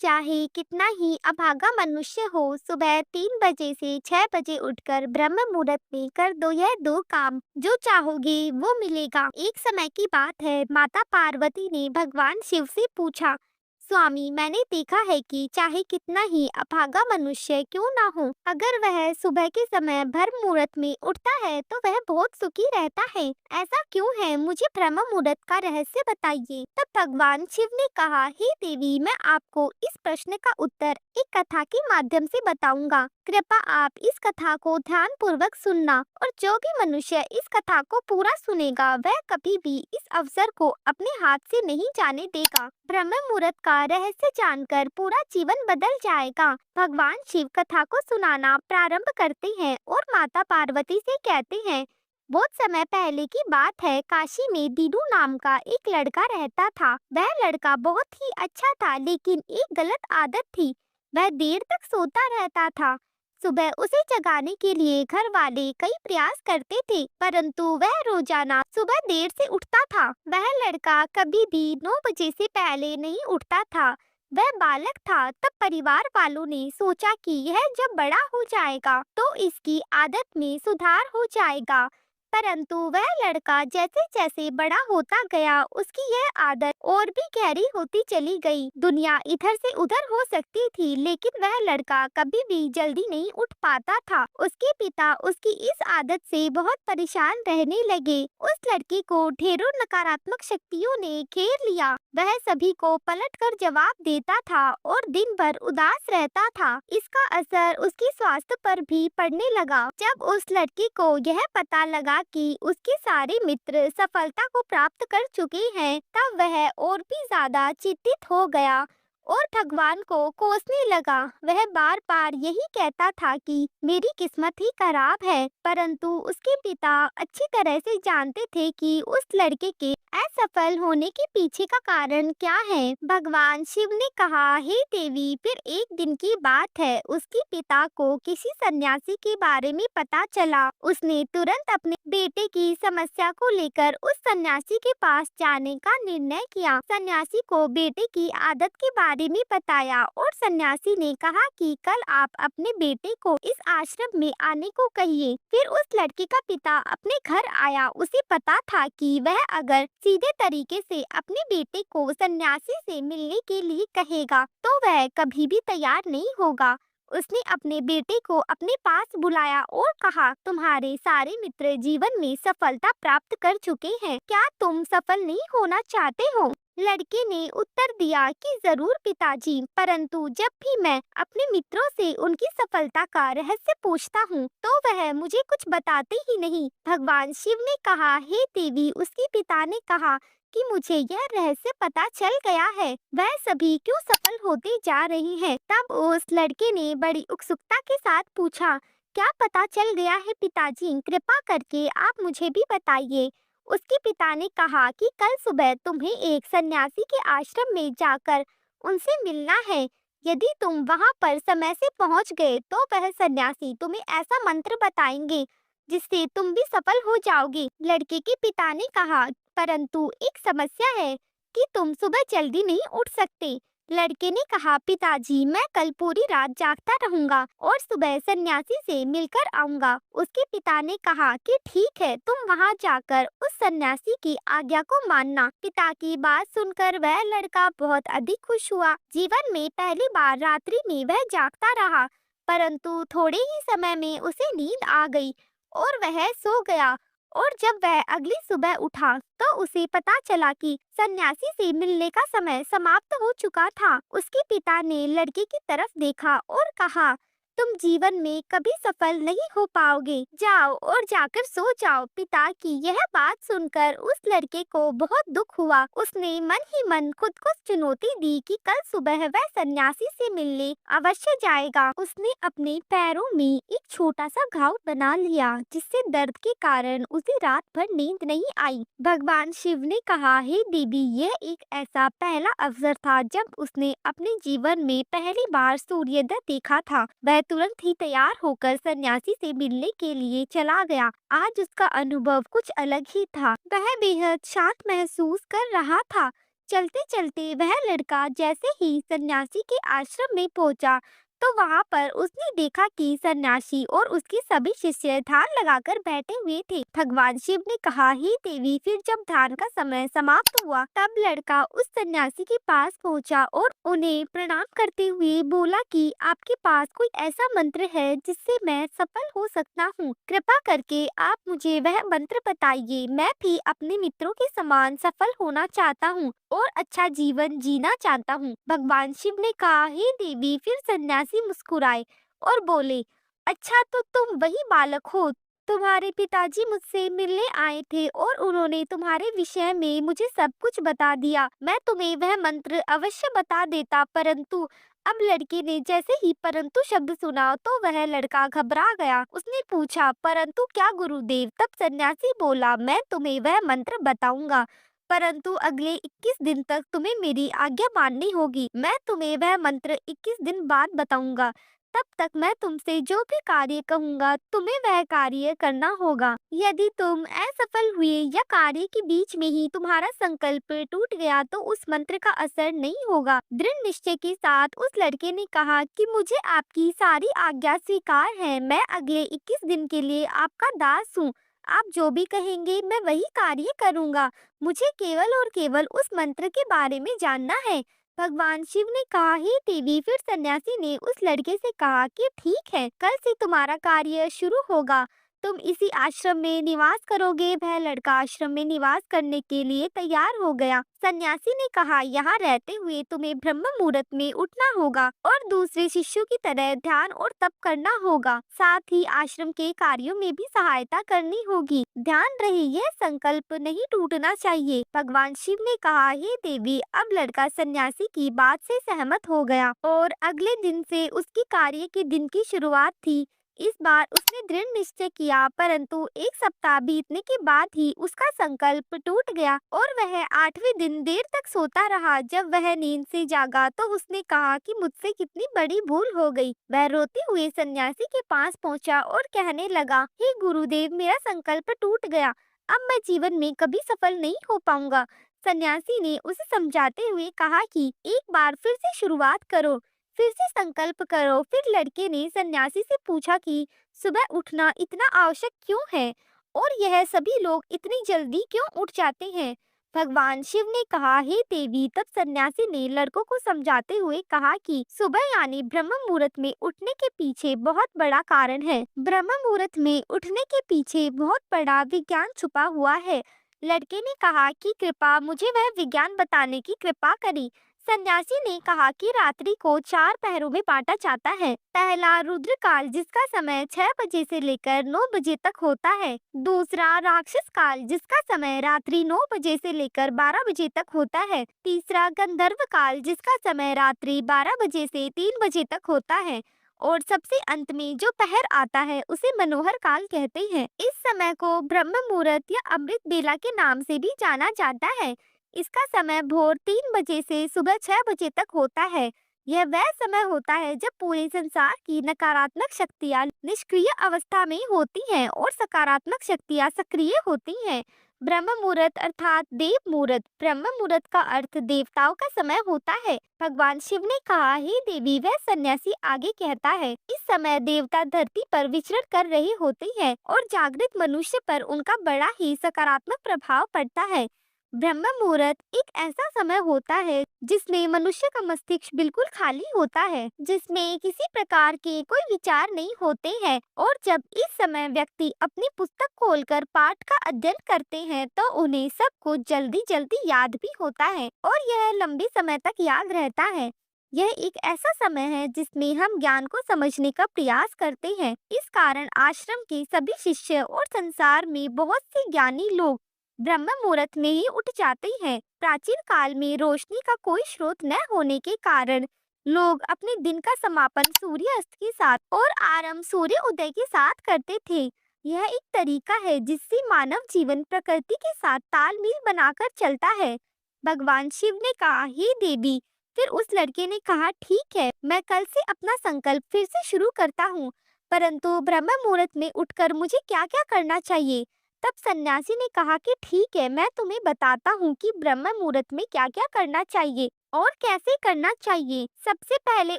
चाहे कितना ही अभागा मनुष्य हो, सुबह 3 बजे से 6 बजे उठकर ब्रह्म मुहूर्त में कर दो यह दो काम, जो चाहोगे वो मिलेगा। एक समय की बात है, माता पार्वती ने भगवान शिव से पूछा, स्वामी, मैंने देखा है कि चाहे कितना ही अभागा मनुष्य क्यों ना हो, अगर वह सुबह के समय ब्रह्म मुहूर्त में उठता है तो वह बहुत सुखी रहता है। ऐसा क्यों है, मुझे ब्रह्म मुहूर्त का रहस्य बताइए। तब भगवान शिव ने कहा, हे देवी, मैं आपको इस प्रश्न का उत्तर एक कथा के माध्यम से बताऊंगा। कृपया आप इस कथा को ध्यान पूर्वक सुनना, और जो भी मनुष्य इस कथा को पूरा सुनेगा वह कभी भी इस अवसर को अपने हाथ से नहीं जाने देगा। ब्रह्म मुहूर्त का रहस्य जानकर पूरा जीवन बदल जाएगा। भगवान शिव कथा को सुनाना प्रारंभ करते हैं और माता पार्वती से कहते हैं, बहुत समय पहले की बात है, काशी में दीनू नाम का एक लड़का रहता था। वह लड़का बहुत ही अच्छा था, लेकिन एक गलत आदत थी, वह देर तक सोता रहता था। सुबह उसे जगाने के लिए घर वाले कई प्रयास करते थे, परंतु वह रोजाना सुबह देर से उठता था। वह लड़का कभी भी 9 बजे से पहले नहीं उठता था। वह बालक था। तब परिवार वालों ने सोचा कि यह जब बड़ा हो जाएगा तो इसकी आदत में सुधार हो जाएगा, परंतु वह लड़का जैसे जैसे बड़ा होता गया उसकी यह आदत और भी गहरी होती चली गई। दुनिया इधर से उधर हो सकती थी, लेकिन वह लड़का कभी भी जल्दी नहीं उठ पाता था। उसके पिता उसकी इस आदत से बहुत परेशान रहने लगे। उस लड़के को ढेरों नकारात्मक शक्तियों ने घेर लिया। वह सभी को पलटकर जवाब देता था और दिन भर उदास रहता था। इसका असर उसके स्वास्थ्य पर भी पड़ने लगा। जब उस लड़के को यह पता लगा कि उसके सारे मित्र सफलता को प्राप्त कर चुके हैं, तब वह और भी ज्यादा चिंतित हो गया और भगवान को कोसने लगा। वह बार बार यही कहता था कि मेरी किस्मत ही खराब है, परंतु उसके पिता अच्छी तरह से जानते थे कि उस लड़के के असफल होने के पीछे का कारण क्या है। भगवान शिव ने कहा, हे देवी, फिर एक दिन की बात है, उसके पिता को किसी सन्यासी के बारे में पता चला। उसने तुरंत अपने बेटे की समस्या को लेकर उस सन्यासी के पास जाने का निर्णय किया। सन्यासी को बेटे की आदत के बारे में बताया और सन्यासी ने कहा कि कल आप अपने बेटे को इस आश्रम में आने को कहिए। फिर उस लड़के का पिता अपने घर आया। उसे पता था कि वह अगर सीधे तरीके से अपने बेटे को सन्यासी से मिलने के लिए कहेगा तो वह कभी भी तैयार नहीं होगा। उसने अपने बेटे को अपने पास बुलाया और कहा, तुम्हारे सारे मित्र जीवन में सफलता प्राप्त कर चुके हैं, क्या तुम सफल नहीं होना चाहते हो? लड़के ने उत्तर दिया कि जरूर पिताजी, परंतु जब भी मैं अपने मित्रों से उनकी सफलता का रहस्य पूछता हूँ तो वह मुझे कुछ बताते ही नहीं। भगवान शिव ने कहा, हे देवी, उसके पिता ने कहा कि मुझे यह रहस्य पता चल गया है, वह सभी क्यों सफल होते जा रहे हैं। तब उस लड़के ने बड़ी उत्सुकता के साथ पूछा, क्या पता चल गया है पिताजी? कृपा करके आप मुझे भी बताइए। उसके पिता ने कहा कि कल सुबह तुम्हें एक सन्यासी के आश्रम में जाकर उनसे मिलना है। यदि तुम वहां पर समय से पहुंच गए तो वह सन्यासी तुम्हें ऐसा मंत्र बताएंगे जिससे तुम भी सफल हो जाओगे। लड़के के पिता ने कहा, परंतु एक समस्या है कि तुम सुबह जल्दी नहीं उठ सकते। लड़के ने कहा, पिताजी, मैं कल पूरी रात जागता रहूंगा और सुबह सन्यासी से मिलकर आऊंगा। उसके पिता ने कहा कि ठीक है, तुम वहां जाकर उस सन्यासी की आज्ञा को मानना। पिता की बात सुनकर वह लड़का बहुत अधिक खुश हुआ। जीवन में पहली बार रात्रि में वह जागता रहा, परंतु थोड़े ही समय में उसे नींद आ गई और वह सो गया। और जब वह अगली सुबह उठा तो उसे पता चला कि सन्यासी से मिलने का समय समाप्त हो चुका था। उसके पिता ने लड़के की तरफ देखा और कहा, तुम जीवन में कभी सफल नहीं हो पाओगे, जाओ और जाकर सो जाओ। पिता की यह बात सुनकर उस लड़के को बहुत दुख हुआ। उसने मन ही मन खुद को चुनौती दी कि कल सुबह वह सन्यासी से मिलने अवश्य जाएगा। उसने अपने पैरों में एक छोटा सा घाव बना लिया, जिससे दर्द के कारण उसे रात भर नींद नहीं आई। भगवान शिव ने कहा, हे देवी, यह एक ऐसा पहला अवसर था जब उसने अपने जीवन में पहली बार सूर्योदय देखा था। वह तुरंत ही तैयार होकर सन्यासी से मिलने के लिए चला गया। आज उसका अनुभव कुछ अलग ही था। वह बेहद शांत महसूस कर रहा था, चलते चलते वह लड़का जैसे ही सन्यासी के आश्रम में पहुंचा तो वहां पर उसने देखा कि सन्यासी और उसके सभी शिष्य ध्यान लगाकर बैठे हुए थे। भगवान शिव ने कहा, हे देवी। फिर जब ध्यान का समय समाप्त हुआ तब लड़का उस सन्यासी के पास पहुंचा और उन्हें प्रणाम करते हुए बोला कि आपके पास कोई ऐसा मंत्र है जिससे मैं सफल हो सकता हूँ? कृपा करके आप मुझे वह मंत्र बताइए। मैं भी अपने मित्रों के समान सफल होना चाहता हूँ और अच्छा जीवन जीना चाहता हूँ। भगवान शिव ने कहा, हे देवी। फिर सन्यासी मुस्कुराए और बोले, अच्छा तो तुम वही बालक हो। तुम्हारे पिताजी मुझसे मिलने आए थे और उन्होंने तुम्हारे विषय में मुझे सब कुछ बता दिया। मैं तुम्हें वह मंत्र अवश्य बता देता, परंतु अब लड़के ने जैसे ही परंतु शब्द सुना तो वह लड़का घबरा गया। उसने पूछा, परंतु क्या गुरुदेव? तब सन्यासी बोला, मैं तुम्हें वह मंत्र बताऊंगा, परंतु अगले 21 दिन तक तुम्हें मेरी आज्ञा माननी होगी। मैं तुम्हें वह मंत्र 21 दिन बाद बताऊंगा। तब तक मैं तुमसे जो भी कार्य कहूंगा तुम्हें वह कार्य करना होगा। यदि तुम असफल हुए या कार्य के बीच में ही तुम्हारा संकल्प टूट गया तो उस मंत्र का असर नहीं होगा। दृढ़ निश्चय के साथ उस लड़के ने कहा कि मुझे आपकी सारी आज्ञा स्वीकार है। मैं अगले 21 दिन के लिए आपका दास हूँ। आप जो भी कहेंगे मैं वही कार्य करूंगा। मुझे केवल और केवल उस मंत्र के बारे में जानना है। भगवान शिव ने कहा, हे देवी। फिर सन्यासी ने उस लड़के से कहा कि ठीक है, कल से तुम्हारा कार्य शुरू होगा। तुम इसी आश्रम में निवास करोगे। वह लड़का आश्रम में निवास करने के लिए तैयार हो गया। सन्यासी ने कहा, यहाँ रहते हुए तुम्हें ब्रह्म मुहूर्त में उठना होगा और दूसरे शिष्यों की तरह ध्यान और तप करना होगा। साथ ही आश्रम के कार्यों में भी सहायता करनी होगी। ध्यान रहे, यह संकल्प नहीं टूटना चाहिए। भगवान शिव ने कहा, हे देवी। अब लड़का सन्यासी की बात से सहमत हो गया और अगले दिन से उसकी कार्य के दिन की शुरुआत थी। इस बार उसने दृढ़ निश्चय किया, परंतु एक सप्ताह बीतने के बाद ही उसका संकल्प टूट गया और वह 8वें दिन देर तक सोता रहा। जब वह नींद से जागा तो उसने कहा कि मुझसे कितनी बड़ी भूल हो गई। वह रोते हुए सन्यासी के पास पहुंचा और कहने लगा, हे गुरुदेव, मेरा संकल्प टूट गया। अब मैं जीवन में कभी सफल नहीं हो पाऊंगा। सन्यासी ने उसे समझाते हुए कहा कि एक बार फिर से शुरुआत करो, फिर से संकल्प करो। फिर लड़के ने सन्यासी से पूछा कि सुबह उठना इतना आवश्यक क्यों है और यह सभी लोग इतनी जल्दी क्यों उठ जाते हैं? भगवान शिव ने कहा, हे देवी। तब सन्यासी ने लड़कों को समझाते हुए कहा कि सुबह यानी ब्रह्म मुहूर्त में उठने के पीछे बहुत बड़ा कारण है। ब्रह्म मुहूर्त में उठने के पीछे बहुत बड़ा विज्ञान छुपा हुआ है। लड़के ने कहा कि कृपा मुझे वह विज्ञान बताने की कृपा करी। सन्यासी ने कहा कि रात्रि को 4 पहरों में बांटा जाता है। पहला रुद्र काल, जिसका समय 6 बजे से लेकर 9 बजे तक होता है। दूसरा राक्षस काल, जिसका समय रात्रि 9 बजे से लेकर 12 बजे तक होता है। तीसरा गंधर्व काल, जिसका समय रात्रि 12 बजे से 3 बजे तक होता है। और सबसे अंत में जो पहर आता है उसे मनोहर काल कहते हैं। इस समय को ब्रह्म मुहूर्त या अमृत बेला के नाम से भी जाना जाता है। इसका समय भोर 3 बजे से सुबह 6 बजे तक होता है। यह वह समय होता है जब पूरे संसार की नकारात्मक शक्तियाँ निष्क्रिय अवस्था में होती हैं और सकारात्मक शक्तियाँ सक्रिय होती हैं। ब्रह्म मुहूर्त अर्थात देव मुहूर्त। ब्रह्म मुहूर्त का अर्थ देवताओं का समय होता है। भगवान शिव ने कहा, हे देवी। वह सन्यासी आगे कहता है, इस समय देवता धरती पर विचरण कर रहे होते हैं और जागृत मनुष्य पर उनका बड़ा ही सकारात्मक प्रभाव पड़ता है। ब्रह्म मुहूर्त एक ऐसा समय होता है जिसमें मनुष्य का मस्तिष्क बिल्कुल खाली होता है, जिसमें किसी प्रकार के कोई विचार नहीं होते हैं। और जब इस समय व्यक्ति अपनी पुस्तक खोलकर पाठ का अध्ययन करते हैं तो उन्हें सब कुछ जल्दी जल्दी याद भी होता है और यह लंबे समय तक याद रहता है। यह एक ऐसा समय है जिसमें हम ज्ञान को समझने का प्रयास करते हैं। इस कारण आश्रम के सभी शिष्य और संसार में बहुत से ज्ञानी लोग ब्रह्म मुहूर्त में ही उठ जाते हैं। प्राचीन काल में रोशनी का कोई स्रोत न होने के कारण लोग अपने दिन का समापन सूर्यास्त के साथ और आरंभ सूर्य उदय के साथ करते थे। यह एक तरीका है जिससे मानव जीवन प्रकृति के साथ तालमेल बनाकर चलता है। भगवान शिव ने कहा, हे देवी। फिर उस लड़के ने कहा, ठीक है, मैं कल से अपना संकल्प फिर से शुरू करता हूँ, परंतु ब्रह्म मुहूर्त में उठकर मुझे क्या क्या करना चाहिए? तब सन्यासी ने कहा कि ठीक है, मैं तुम्हें बताता हूँ कि ब्रह्म मुहूर्त में क्या क्या करना चाहिए और कैसे करना चाहिए। सबसे पहले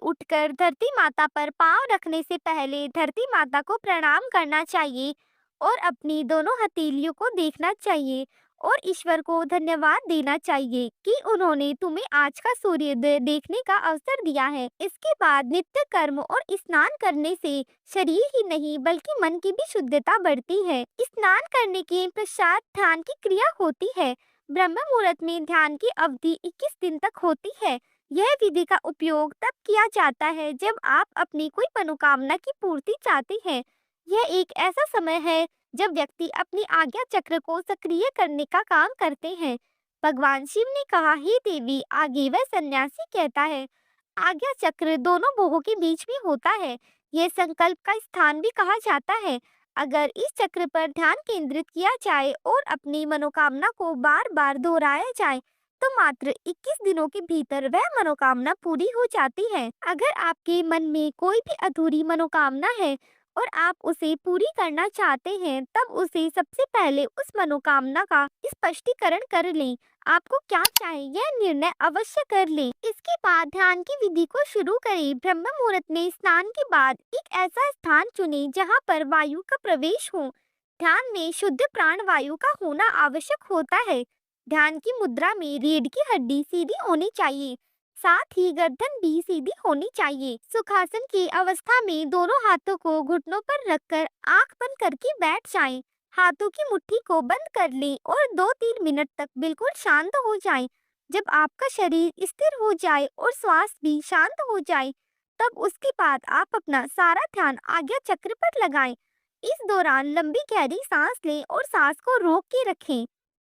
उठकर धरती माता पर पाँव रखने से पहले धरती माता को प्रणाम करना चाहिए और अपनी दोनों हथेलियों को देखना चाहिए और ईश्वर को धन्यवाद देना चाहिए कि उन्होंने तुम्हें आज का सूर्योदय देखने का अवसर दिया है। इसके बाद नित्य कर्म और स्नान करने से शरीर ही नहीं बल्कि मन की भी शुद्धता बढ़ती है। स्नान करने के पश्चात ध्यान की क्रिया होती है। ब्रह्म मुहूर्त में ध्यान की अवधि 21 दिन तक होती है। यह विधि का उपयोग तब किया जाता है जब आप अपनी कोई मनोकामना की पूर्ति चाहते हैं। यह एक ऐसा समय है जब व्यक्ति अपनी आज्ञा चक्र को सक्रिय करने का काम करते हैं। भगवान शिव ने कहा, हे देवी, आगे वह सन्यासी कहता है, आज्ञा चक्र दोनों भोगों के बीच में होता है। यह संकल्प का स्थान भी कहा जाता है। अगर इस चक्र पर ध्यान केंद्रित किया जाए और अपनी मनोकामना को बार बार दोहराया जाए तो मात्र 21 दिनों के भीतर वह मनोकामना पूरी हो जाती है। अगर आपके मन में कोई भी अधूरी मनोकामना है और आप उसे पूरी करना चाहते हैं, तब उसे सबसे पहले उस मनोकामना का स्पष्टीकरण कर लें। आपको क्या चाहिए यह निर्णय अवश्य कर लें। इसके बाद ध्यान की विधि को शुरू करें। ब्रह्म मुहूर्त में स्नान के बाद एक ऐसा स्थान चुनें जहां पर वायु का प्रवेश हो। ध्यान में शुद्ध प्राण वायु का होना आवश्यक होता है। ध्यान की मुद्रा में रीढ़ की हड्डी सीधी होनी चाहिए, साथ ही गर्दन भी सीधी होनी चाहिए। सुखासन की अवस्था में दोनों हाथों को घुटनों पर रखकर आंख बंद करके बैठ जाएं। हाथों की मुट्ठी को बंद कर लें और 2-3 मिनट तक बिल्कुल शांत हो जाएं। जब आपका शरीर स्थिर हो जाए और श्वास भी शांत हो जाए, तब उसके बाद आप अपना सारा ध्यान आज्ञा चक्र पर लगाएं। इस दौरान लंबी गहरी सांस लें और सांस को रोक के रखें।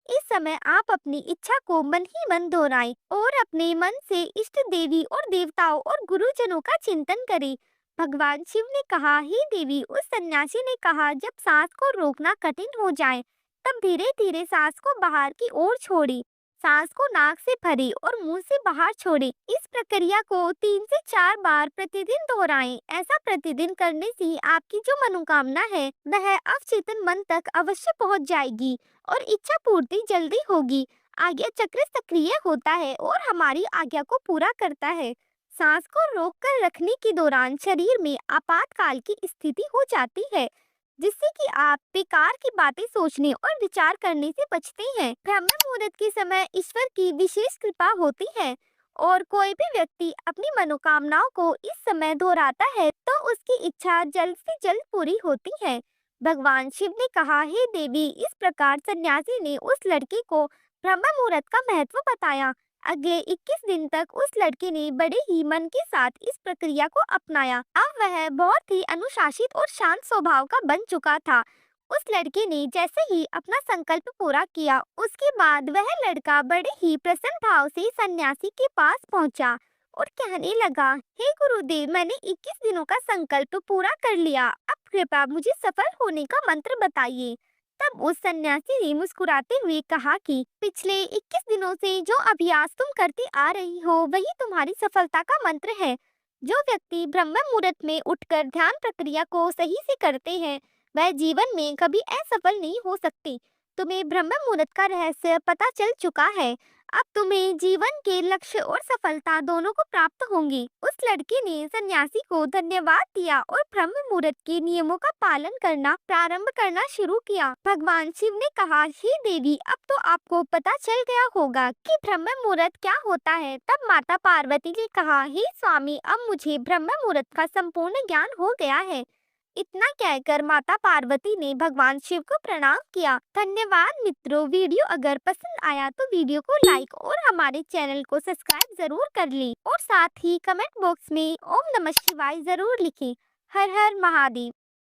इस समय आप अपनी इच्छा को मन ही मन दोहराएं और अपने मन से इष्ट देवी और देवताओं और गुरुजनों का चिंतन करें। भगवान शिव ने कहा, हे देवी, उस सन्यासी ने कहा, जब सांस को रोकना कठिन हो जाए तब धीरे धीरे सांस को बाहर की ओर छोड़े। सांस को नाक से भरे और मुंह से बाहर छोड़े। इस प्रक्रिया को 3 से 4 बार प्रतिदिन दोहराएं। ऐसा प्रतिदिन करने से आपकी जो मनोकामना है वह अवचेतन मन तक अवश्य पहुंच जाएगी और इच्छा पूर्ति जल्दी होगी। आज्ञा चक्र सक्रिय होता है और हमारी आज्ञा को पूरा करता है। सांस को रोक कर रखने के दौरान शरीर में आपातकाल की स्थिति हो जाती है, जिससे कि आप बेकार की बातें सोचने और विचार करने से बचते हैं। ब्रह्म मुहूर्त के समय ईश्वर की विशेष कृपा होती है और कोई भी व्यक्ति अपनी मनोकामनाओं को इस समय दोहराता है तो उसकी इच्छा जल्द से जल्द पूरी होती है। भगवान शिव ने कहा, हे देवी, इस प्रकार सन्यासी ने उस लड़के को ब्रह्म मुहूर्त का महत्व बताया। अगले 21 दिन तक उस लड़के ने बड़े ही मन के साथ इस प्रक्रिया को अपनाया। अब वह बहुत ही अनुशासित और शांत स्वभाव का बन चुका था। उस लड़के ने जैसे ही अपना संकल्प पूरा किया, उसके बाद वह लड़का बड़े ही प्रसन्न भाव से सन्यासी के पास पहुंचा और कहने लगा, हे गुरुदेव, मैंने 21 दिनों का संकल्प पूरा कर लिया। अब कृपया मुझे सफल होने का मंत्र बताइए। तब उस सन्यासी ने मुस्कुराते हुए कहा कि पिछले 21 दिनों से जो अभ्यास तुम करते आ रही हो वही तुम्हारी सफलता का मंत्र है। जो व्यक्ति ब्रह्म मुहूर्त में उठकर ध्यान प्रक्रिया को सही से करते हैं वह जीवन में कभी असफल नहीं हो सकते। तुम्हें ब्रह्म मुहूर्त का रहस्य पता चल चुका है। अब तुम्हें जीवन के लक्ष्य और सफलता दोनों को प्राप्त होंगी। उस लड़के ने सन्यासी को धन्यवाद दिया और ब्रह्म मुहूर्त के नियमों का पालन करना प्रारंभ करना शुरू किया। भगवान शिव ने कहा, हे देवी, अब तो आपको पता चल गया होगा कि ब्रह्म मुहूर्त क्या होता है। तब माता पार्वती ने कहा, हे स्वामी, अब मुझे ब्रह्म मुहूर्त का संपूर्ण ज्ञान हो गया है। इतना कहकर माता पार्वती ने भगवान शिव को प्रणाम किया। धन्यवाद मित्रों। वीडियो अगर पसंद आया तो वीडियो को लाइक और हमारे चैनल को सब्सक्राइब जरूर कर लें और साथ ही कमेंट बॉक्स में ओम नमः शिवाय जरूर लिखें। हर हर महादेव।